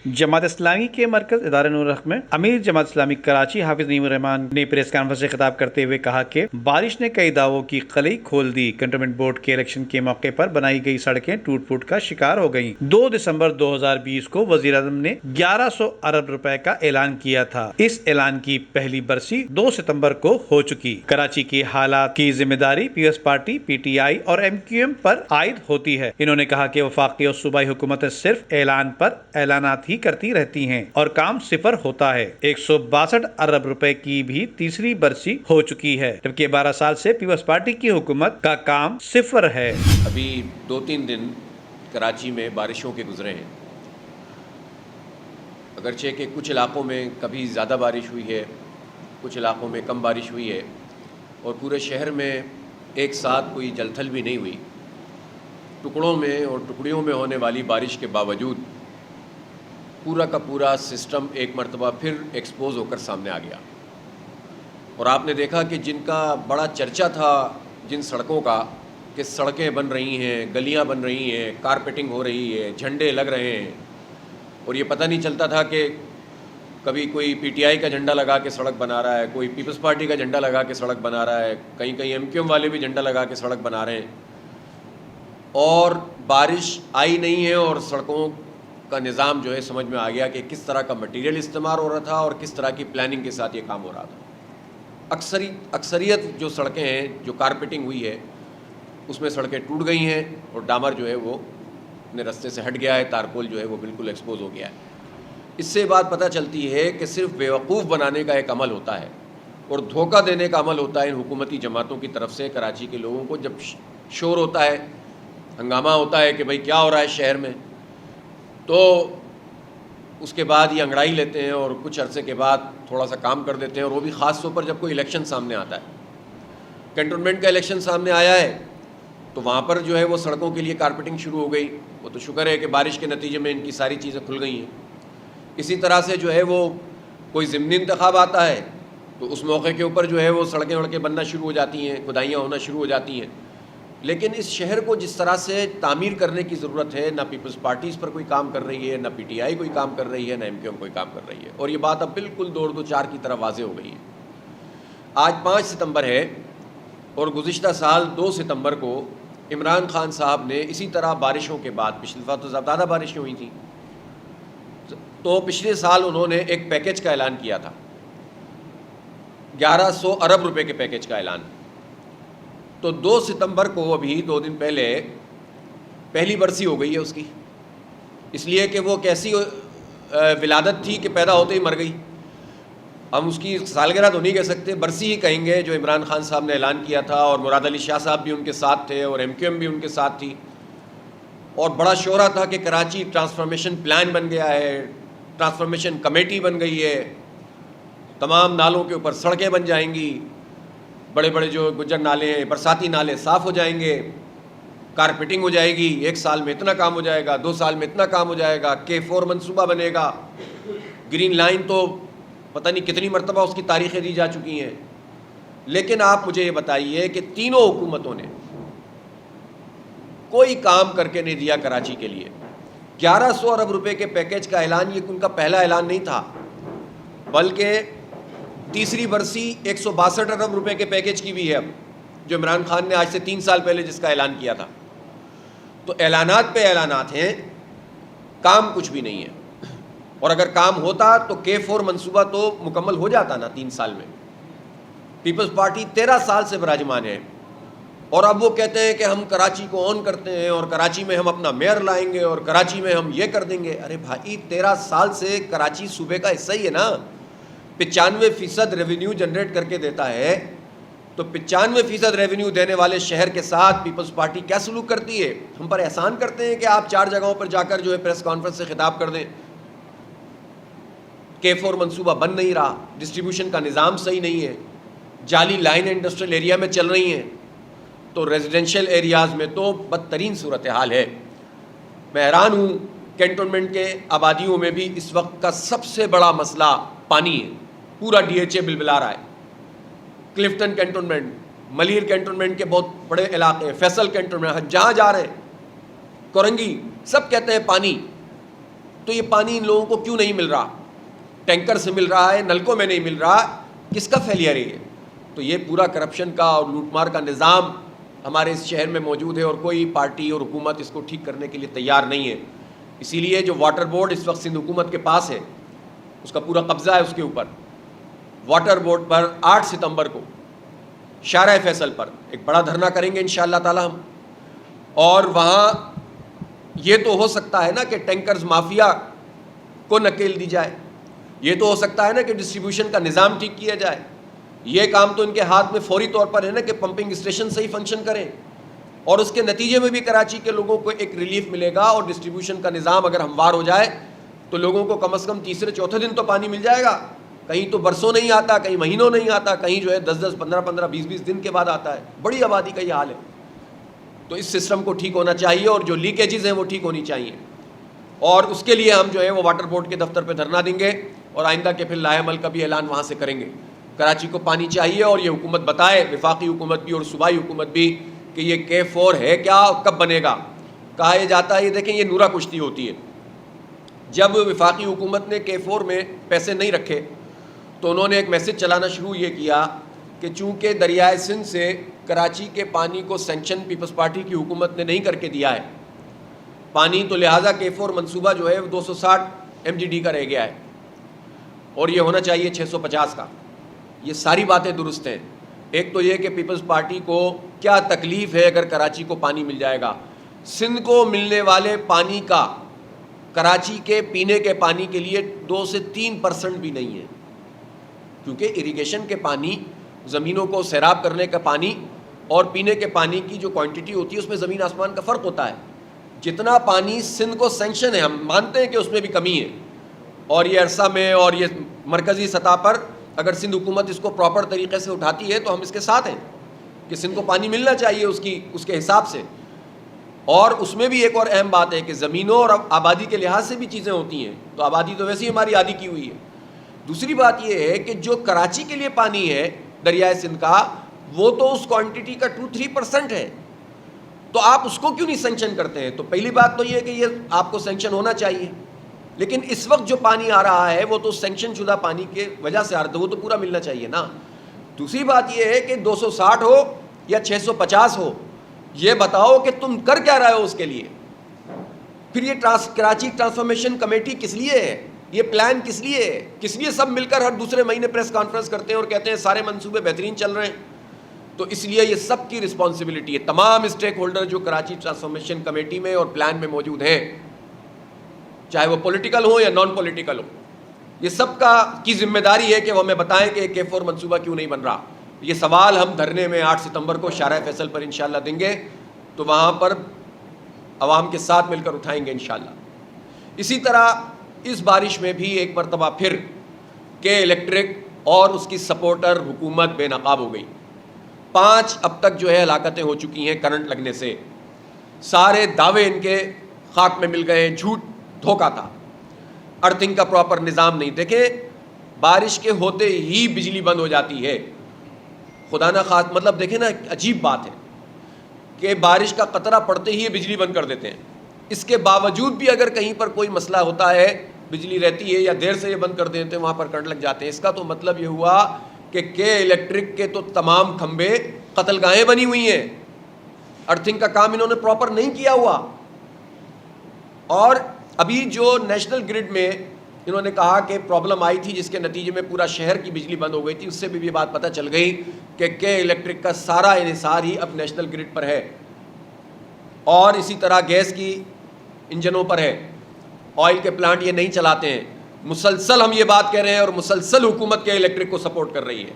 جماعت اسلامی کے مرکز ادارہ نور الحق میں امیر جماعت اسلامی کراچی حافظ نعیم الرحمان نے پریس کانفرنس سے خطاب کرتے ہوئے کہا کہ بارش نے کئی دعووں کی قلعی کھول دی۔ کنٹونمنٹ بورڈ کے الیکشن کے موقع پر بنائی گئی سڑکیں ٹوٹ پھوٹ کا شکار ہو گئیں۔ 2 دسمبر 2020 کو وزیر اعظم نے 1100 ارب روپے کا اعلان کیا تھا۔ اس اعلان کی پہلی برسی 2 ستمبر کو ہو چکی۔ کراچی کے حالات کی ذمہ داری پیپلز پارٹی، پی ٹی آئی اور ایم کیو ایم پر عائد ہوتی ہے۔ انہوں نے کہا کہ وفاقی اور صوبائی حکومتیں صرف اعلان پر اعلانات ہی کرتی رہتی ہیں اور کام صفر ہوتا ہے۔ 162 ارب روپے کی بھی تیسری برسی ہو چکی ہے، جبکہ 12 سال سے پیپلز پارٹی کی حکومت کا کام صفر ہے۔ ابھی 2-3 دن کراچی میں بارشوں کے گزرے ہیں، اگرچہ کہ کچھ علاقوں میں کبھی زیادہ بارش ہوئی ہے، کچھ علاقوں میں کم بارش ہوئی ہے، اور پورے شہر میں ایک ساتھ کوئی جلتھل بھی نہیں ہوئی۔ ٹکڑوں میں اور ٹکڑیوں میں ہونے والی بارش کے باوجود پورا کا پورا سسٹم ایک مرتبہ پھر ایکسپوز ہو کر سامنے آ گیا، اور آپ نے دیکھا کہ جن کا بڑا چرچا تھا جن سڑکوں کا کہ سڑکیں بن رہی ہیں، گلیاں بن رہی ہیں، کارپیٹنگ ہو رہی ہے، جھنڈے لگ رہے ہیں، اور یہ پتہ نہیں چلتا تھا کہ کبھی کوئی پی ٹی آئی کا جھنڈا لگا کے سڑک بنا رہا ہے، کوئی پیپلز پارٹی کا جھنڈا لگا کے سڑک بنا رہا ہے، کہیں کہیں ایم کیو ایم والے بھی جھنڈا لگا کے سڑک بنا رہے ہیں، اور بارش آئی نہیں ہے اور سڑکوں کا نظام جو ہے سمجھ میں آ گیا کہ کس طرح کا مٹیریل استعمال ہو رہا تھا اور کس طرح کی پلاننگ کے ساتھ یہ کام ہو رہا تھا۔ اکثریت جو سڑکیں ہیں جو کارپیٹنگ ہوئی ہے اس میں سڑکیں ٹوٹ گئی ہیں اور ڈامر جو ہے وہ اپنے رستے سے ہٹ گیا ہے، تارپول جو ہے وہ بالکل ایکسپوز ہو گیا ہے۔ اس سے بات پتہ چلتی ہے کہ صرف بیوقوف بنانے کا ایک عمل ہوتا ہے اور دھوکہ دینے کا عمل ہوتا ہے ان حکومتی جماعتوں کی طرف سے کراچی کے لوگوں کو۔ جب شور ہوتا ہے، ہنگامہ ہوتا ہے کہ بھئی کیا ہو رہا ہے شہر میں، تو اس کے بعد یہ انگڑائی لیتے ہیں اور کچھ عرصے کے بعد تھوڑا سا کام کر دیتے ہیں، اور وہ بھی خاص طور پر جب کوئی الیکشن سامنے آتا ہے۔ کنٹونمنٹ کا الیکشن سامنے آیا ہے تو وہاں پر جو ہے وہ سڑکوں کے لیے کارپیٹنگ شروع ہو گئی۔ وہ تو شکر ہے کہ بارش کے نتیجے میں ان کی ساری چیزیں کھل گئی ہیں۔ اسی طرح سے جو ہے وہ کوئی ضمنی انتخاب آتا ہے تو اس موقع کے اوپر جو ہے وہ سڑکیں وڑکیں بننا شروع ہو جاتی ہیں، کھدائیاں ہونا شروع ہو جاتی ہیں۔ لیکن اس شہر کو جس طرح سے تعمیر کرنے کی ضرورت ہے، نہ پیپلز پارٹی اس پر کوئی کام کر رہی ہے، نہ پی ٹی آئی کوئی کام کر رہی ہے، نہ ایم کیو ایم کوئی کام کر رہی ہے، اور یہ بات اب بالکل 2-4 کی طرح واضح ہو گئی ہے۔ آج 5 ستمبر ہے اور گزشتہ سال 2 ستمبر کو عمران خان صاحب نے اسی طرح بارشوں کے بعد، پچھلی دفعہ تو زیادہ بارشیں ہوئی تھیں، تو پچھلے سال انہوں نے ایک پیکیج کا اعلان کیا تھا، 1100 ارب روپے کے پیکیج کا اعلان۔ تو 2 ستمبر کو ابھی 2 دن پہلے پہلی برسی ہو گئی ہے اس کی، اس لیے کہ وہ کیسی ولادت تھی کہ پیدا ہوتے ہی مر گئی۔ ہم اس کی سالگرہ تو نہیں کہہ سکتے، برسی ہی کہیں گے جو عمران خان صاحب نے اعلان کیا تھا، اور مراد علی شاہ صاحب بھی ان کے ساتھ تھے اور ایم کیو ایم بھی ان کے ساتھ تھی، اور بڑا شعرہ تھا کہ کراچی ٹرانسفارمیشن پلان بن گیا ہے، ٹرانسفارمیشن کمیٹی بن گئی ہے، تمام نالوں کے اوپر سڑکیں بن جائیں گی، بڑے بڑے جو گجر نالے ہیں، برساتی نالے صاف ہو جائیں گے، کارپیٹنگ ہو جائے گی، 1 سال میں اتنا کام ہو جائے گا، 2 سال میں اتنا کام ہو جائے گا، K4 منصوبہ بنے گا، گرین لائن تو پتہ نہیں کتنی مرتبہ اس کی تاریخیں دی جا چکی ہیں۔ لیکن آپ مجھے یہ بتائیے کہ تینوں حکومتوں نے کوئی کام کر کے نہیں دیا کراچی کے لیے۔ 1100 ارب روپے کے پیکیج کا اعلان یہ ان کا پہلا اعلان نہیں تھا، بلکہ تیسری برسی 162 ارب روپے کے پیکیج کی بھی ہے اب، جو عمران خان نے آج سے 3 سال پہلے جس کا اعلان کیا تھا۔ تو اعلانات پہ اعلانات ہیں، کام کچھ بھی نہیں ہے، اور اگر کام ہوتا تو K4 منصوبہ تو مکمل ہو جاتا نا 3 سال میں۔ پیپلز پارٹی 13 سال سے براجمان ہے، اور اب وہ کہتے ہیں کہ ہم کراچی کو آن کرتے ہیں اور کراچی میں ہم اپنا میئر لائیں گے اور کراچی میں ہم یہ کر دیں گے۔ ارے بھائی 13 سال سے کراچی صوبے کا حصہ ہی ہے نا، 95% ریونیو جنریٹ کر کے دیتا ہے، تو 95% ریونیو دینے والے شہر کے ساتھ پیپلز پارٹی کیا سلوک کرتی ہے؟ ہم پر احسان کرتے ہیں کہ آپ 4 جگہوں پر جا کر جو ہے پریس کانفرنس سے خطاب کر دیں۔ K4 منصوبہ بن نہیں رہا، ڈسٹریبیوشن کا نظام صحیح نہیں ہے، جعلی لائن انڈسٹریل ایریا میں چل رہی ہیں، تو ریزیڈینشیل ایریاز میں تو بدترین صورتحال ہے۔ میں حیران ہوں، کینٹونمنٹ کے آبادیوں میں بھی اس وقت کا سب سے بڑا مسئلہ پانی ہے، پورا DHA بلبلا رہا ہے۔ کلفٹن کینٹونمنٹ، ملیر کینٹونمنٹ کے بہت بڑے علاقے، فیصل کینٹونمنٹ، جہاں جا رہے ہیں، کورنگی، سب کہتے ہیں پانی۔ تو یہ پانی ان لوگوں کو کیوں نہیں مل رہا؟ ٹینکر سے مل رہا ہے, نلکوں میں نہیں مل رہا, کس کا فیلئر ہے یہ؟ تو یہ پورا کرپشن کا اور لوٹ مار کا نظام ہمارے اس شہر میں موجود ہے, اور کوئی پارٹی اور حکومت اس کو ٹھیک کرنے کے لیے تیار نہیں ہے. اسی لیے جو واٹر بورڈ اس وقت سندھ حکومت کے پاس ہے, اس کا پورا قبضہ ہے اس کے اوپر. واٹر بورڈ پر 8 ستمبر کو شارع فیصل پر ایک بڑا دھرنا کریں گے انشاءاللہ تعالی ہم, اور وہاں یہ تو ہو سکتا ہے نا کہ ٹینکرز مافیا کو نکیل دی جائے, یہ تو ہو سکتا ہے نا کہ ڈسٹریبیوشن کا نظام ٹھیک کیا جائے. یہ کام تو ان کے ہاتھ میں فوری طور پر ہے نا کہ پمپنگ اسٹیشن صحیح فنکشن کریں, اور اس کے نتیجے میں بھی کراچی کے لوگوں کو ایک ریلیف ملے گا, اور ڈسٹریبیوشن کا نظام اگر ہموار ہو جائے تو لوگوں کو کم از کم تیسرے چوتھے دن تو پانی مل جائے گا. کہیں تو برسوں نہیں آتا, کہیں مہینوں نہیں آتا, کہیں جو ہے 10 15 20 دن کے بعد آتا ہے. بڑی آبادی کا یہ حال ہے. تو اس سسٹم کو ٹھیک ہونا چاہیے, اور جو لیکیجز ہیں وہ ٹھیک ہونی چاہیے, اور اس کے لیے ہم جو ہے وہ واٹر بورڈ کے دفتر پہ دھرنا دیں گے, اور آئندہ کے پھر لائحہ عمل کا بھی اعلان وہاں سے کریں گے. کراچی کو پانی چاہیے, اور یہ حکومت بتائے, وفاقی حکومت بھی اور صوبائی حکومت بھی, کہ یہ K4 ہے کیا, کب بنے گا. کہا یہ جاتا ہے, یہ دیکھیں یہ نورا کشتی ہوتی ہے. جب وفاقی حکومت نے K4 میں پیسے نہیں رکھے تو انہوں نے ایک میسج چلانا شروع یہ کیا کہ چونکہ دریائے سندھ سے کراچی کے پانی کو سینکشن پیپلز پارٹی کی حکومت نے نہیں کر کے دیا ہے پانی, تو لہٰذا K4 منصوبہ جو ہے 260 MGD کا رہ گیا ہے, اور یہ ہونا چاہیے 650 کا. یہ ساری باتیں درست ہیں. ایک تو یہ کہ پیپلز پارٹی کو کیا تکلیف ہے اگر کراچی کو پانی مل جائے گا. سندھ کو ملنے والے پانی کا کراچی کے پینے کے پانی کے لیے 2 سے 3% بھی نہیں ہے, کیونکہ اریگیشن کے پانی, زمینوں کو سیراب کرنے کا پانی اور پینے کے پانی کی جو کوانٹٹی ہوتی ہے اس میں زمین آسمان کا فرق ہوتا ہے. جتنا پانی سندھ کو سینکشن ہے, ہم مانتے ہیں کہ اس میں بھی کمی ہے, اور یہ عرصہ میں اور یہ مرکزی سطح پر اگر سندھ حکومت اس کو پراپر طریقے سے اٹھاتی ہے تو ہم اس کے ساتھ ہیں کہ سندھ کو پانی ملنا چاہیے اس کے حساب سے. اور اس میں بھی ایک اور اہم بات ہے کہ زمینوں اور آبادی کے لحاظ سے بھی چیزیں ہوتی ہیں, تو آبادی تو ویسے ہی ہماری آدھی کی ہوئی ہے. دوسری بات یہ ہے کہ جو کراچی کے لیے پانی ہے دریائے سندھ کا, وہ تو اس کوانٹٹی کا 2-3% ہے, تو آپ اس کو کیوں نہیں سینکشن کرتے ہیں؟ تو پہلی بات تو یہ ہے کہ یہ آپ کو سینکشن ہونا چاہیے, لیکن اس وقت جو پانی آ رہا ہے وہ تو سینکشن شدہ پانی کی وجہ سے آ رہا ہے, وہ تو پورا ملنا چاہیے نا. دوسری بات یہ ہے کہ 260 ہو یا 650 ہو, یہ بتاؤ کہ تم کر کیا رہے ہو اس کے لیے. پھر یہ کراچی ٹرانسفارمیشن کمیٹی کس لیے ہے, یہ پلان کس لیے ہے, کس لیے سب مل کر ہر دوسرے مہینے پریس کانفرنس کرتے ہیں اور کہتے ہیں سارے منصوبے بہترین چل رہے ہیں؟ تو اس لیے یہ سب کی رسپانسبلٹی ہے, تمام اسٹیک ہولڈر جو کراچی ٹرانسفارمیشن کمیٹی میں اور پلان میں موجود ہیں, چاہے وہ پولیٹیکل ہو یا نان پولیٹیکل ہو, یہ سب کی ذمہ داری ہے کہ وہ ہمیں بتائیں کہ K4 منصوبہ کیوں نہیں بن رہا. یہ سوال ہم دھرنے میں 8 ستمبر کو شارع فیصل پر انشاءاللہ دیں گے, تو وہاں پر عوام کے ساتھ مل کر اٹھائیں گے انشاءاللہ. اسی طرح اس بارش میں بھی ایک مرتبہ پھر K الیکٹرک اور اس کی سپورٹر حکومت بے نقاب ہو گئی. 5 اب تک جو ہے ہلاکتیں ہو چکی ہیں کرنٹ لگنے سے. سارے دعوے ان کے خاک میں مل گئے, جھوٹ دھوکا تھا, ارتھنگ کا پراپر نظام نہیں. دیکھیں بارش کے ہوتے ہی بجلی بند ہو جاتی ہے, خدا نہ خواست, مطلب دیکھیں نا عجیب بات ہے کہ بارش کا قطرہ پڑتے ہی بجلی بند کر دیتے ہیں. اس کے باوجود بھی اگر کہیں پر کوئی مسئلہ ہوتا ہے, بجلی رہتی ہے یا دیر سے یہ بند کر دیتے ہیں, وہاں پر کرنٹ لگ جاتے ہیں. اس کا تو مطلب یہ ہوا کہ K الیکٹرک کے تو تمام کھمبے قتل گاہیں بنی ہوئی ہیں, ارتھنگ کا کام انہوں نے پراپر نہیں کیا ہوا. اور ابھی جو نیشنل گرڈ میں انہوں نے کہا کہ پرابلم آئی تھی جس کے نتیجے میں پورا شہر کی بجلی بند ہو گئی تھی, اس سے بھی یہ بات پتہ چل گئی کہ K الیکٹرک کا سارا انحصار ہی اب نیشنل گرڈ پر ہے, اور اسی طرح گیس کی انجنوں پر ہے. آئل کے پلانٹ یہ نہیں چلاتے ہیں. مسلسل ہم یہ بات کہہ رہے ہیں اور مسلسل حکومت K الیکٹرک کو سپورٹ کر رہی ہے.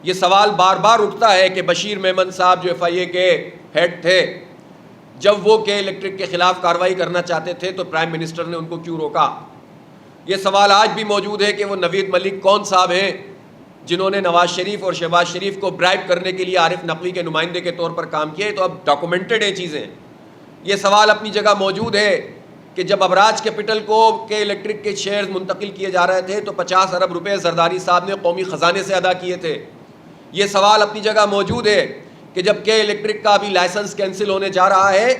یہ سوال بار بار اٹھتا ہے کہ بشیر میمن صاحب جو FIA کے ہیڈ تھے, جب وہ K الیکٹرک کے خلاف کارروائی کرنا چاہتے تھے تو پرائم منسٹر نے ان کو کیوں روکا؟ یہ سوال آج بھی موجود ہے کہ وہ نوید ملک کون صاحب ہیں جنہوں نے نواز شریف اور شہباز شریف کو برائب کرنے کے لیے عارف نقوی کے نمائندے کے طور پر کام کیا. تو اب ڈاکومنٹڈ ہیں چیزیں. یہ سوال اپنی جگہ موجود ہے کہ جب ابراج کیپٹل کو K الیکٹرک کے شیئرز منتقل کیے جا رہے تھے تو 50 ارب روپے زرداری صاحب نے قومی خزانے سے ادا کیے تھے. یہ سوال اپنی جگہ موجود ہے کہ جب K الیکٹرک کا ابھی لائسنس کینسل ہونے جا رہا ہے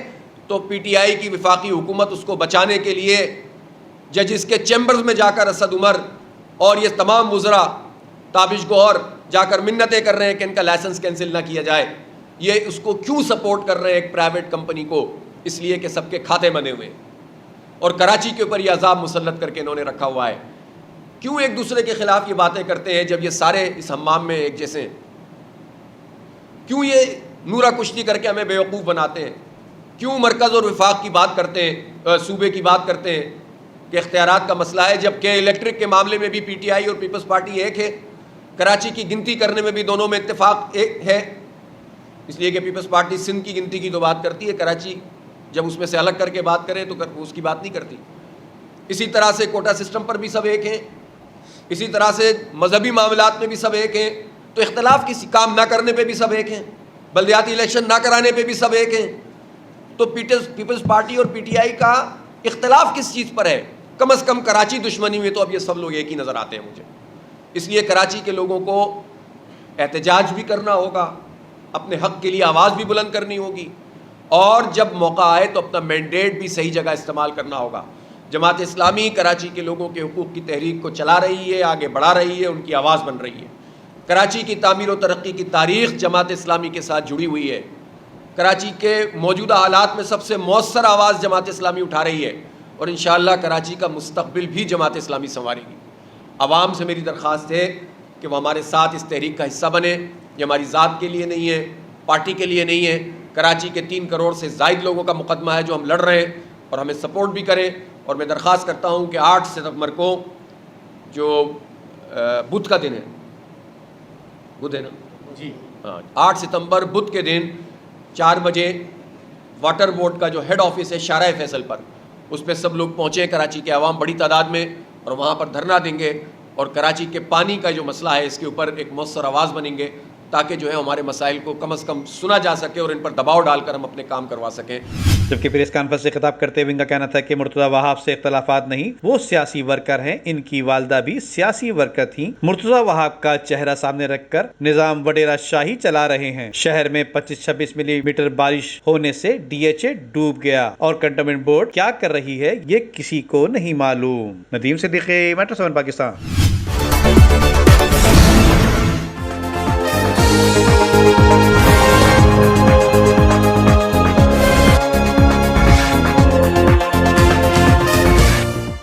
تو پی ٹی آئی کی وفاقی حکومت اس کو بچانے کے لیے ججز کے چیمبرز میں جا کر اسد عمر اور یہ تمام وزراء تابش گوہر جا کر منتیں کر رہے ہیں کہ ان کا لائسنس کینسل نہ کیا جائے. یہ اس کو کیوں سپورٹ کر رہے ہیں ایک پرائیویٹ کمپنی کو؟ اس لیے کہ سب کے کھاتے بنے ہوئے ہیں اور کراچی کے اوپر یہ عذاب مسلط کر کے انہوں نے رکھا ہوا ہے. کیوں ایک دوسرے کے خلاف یہ باتیں کرتے ہیں جب یہ سارے اس حمام میں ایک جیسے ہیں؟ کیوں یہ نورا کشتی کر کے ہمیں بیوقوف بناتے ہیں؟ کیوں مرکز اور وفاق کی بات کرتے ہیں، صوبے کی بات کرتے ہیں کہ اختیارات کا مسئلہ ہے، جبکہ الیکٹرک کے معاملے میں بھی پی ٹی آئی اور پیپلز پارٹی ایک ہے، کراچی کی گنتی کرنے میں بھی دونوں میں اتفاق ایک ہے. اس لیے کہ پیپلز پارٹی سندھ کی گنتی کی تو بات کرتی ہے، کراچی جب اس میں سے الگ کر کے بات کرے تو اس کی بات نہیں کرتی. اسی طرح سے کوٹا سسٹم پر بھی سب ایک ہیں، اسی طرح سے مذہبی معاملات میں بھی سب ایک ہیں. تو اختلاف کسی کام نہ کرنے پہ بھی سب ایک ہیں، بلدیاتی الیکشن نہ کرانے پہ بھی سب ایک ہیں. تو پیپلز پارٹی اور پی ٹی آئی کا اختلاف کس چیز پر ہے؟ کم از کم کراچی دشمنی میں تو اب یہ سب لوگ ایک ہی نظر آتے ہیں مجھے. اس لیے کراچی کے لوگوں کو احتجاج بھی کرنا ہوگا، اپنے حق کے لیے آواز بھی بلند کرنی ہوگی، اور جب موقع آئے تو اپنا مینڈیٹ بھی صحیح جگہ استعمال کرنا ہوگا. جماعت اسلامی کراچی کے لوگوں کے حقوق کی تحریک کو چلا رہی ہے، آگے بڑھا رہی ہے، ان کی آواز بن رہی ہے. کراچی کی تعمیر و ترقی کی تاریخ جماعت اسلامی کے ساتھ جڑی ہوئی ہے. کراچی کے موجودہ حالات میں سب سے مؤثر آواز جماعت اسلامی اٹھا رہی ہے، اور انشاءاللہ کراچی کا مستقبل بھی جماعت اسلامی سنوارے گی. عوام سے میری درخواست ہے کہ وہ ہمارے ساتھ اس تحریک کا حصہ بنے. یہ ہماری ذات کے لیے نہیں ہے، پارٹی کے لیے نہیں ہے، کراچی کے 3 کروڑ سے زائد لوگوں کا مقدمہ ہے جو ہم لڑ رہے ہیں، اور ہمیں سپورٹ بھی کریں. اور میں درخواست کرتا ہوں کہ 8 ستمبر کو جو بدھ کا دن ہے، بدھ ہے نا جی، ہاں 8 ستمبر بدھ کے دن 4 بجے واٹر بورڈ کا جو ہیڈ آفس ہے شارع فیصل پر، اس پہ سب لوگ پہنچے، کراچی کے عوام بڑی تعداد میں، اور وہاں پر دھرنا دیں گے اور کراچی کے پانی کا جو مسئلہ ہے اس کے اوپر ایک مؤثر آواز بنیں گے، تاکہ جو ہے ہمارے مسائل کو کم از کم سنا جا سکے اور ان پر دباؤ ڈال کر ہم اپنے کام کروا سکیں. جبکہ پریس کانفرنس سے خطاب کرتے ہوئے ان کا کہنا تھا کہ مرتضی وہاب سے اختلافات نہیں، وہ سیاسی ورکر ہیں، ان کی والدہ بھی سیاسی ورکر تھیں. مرتضی وہاب کا چہرہ سامنے رکھ کر نظام وڈیرا شاہی چلا رہے ہیں. شہر میں 25-26 ملی میٹر بارش ہونے سے ڈی ایچ اے ڈوب گیا، اور کنٹونمنٹ بورڈ کیا کر رہی ہے یہ کسی کو نہیں معلوم. ندیم صدیقی، میٹرو 7 پاکستان.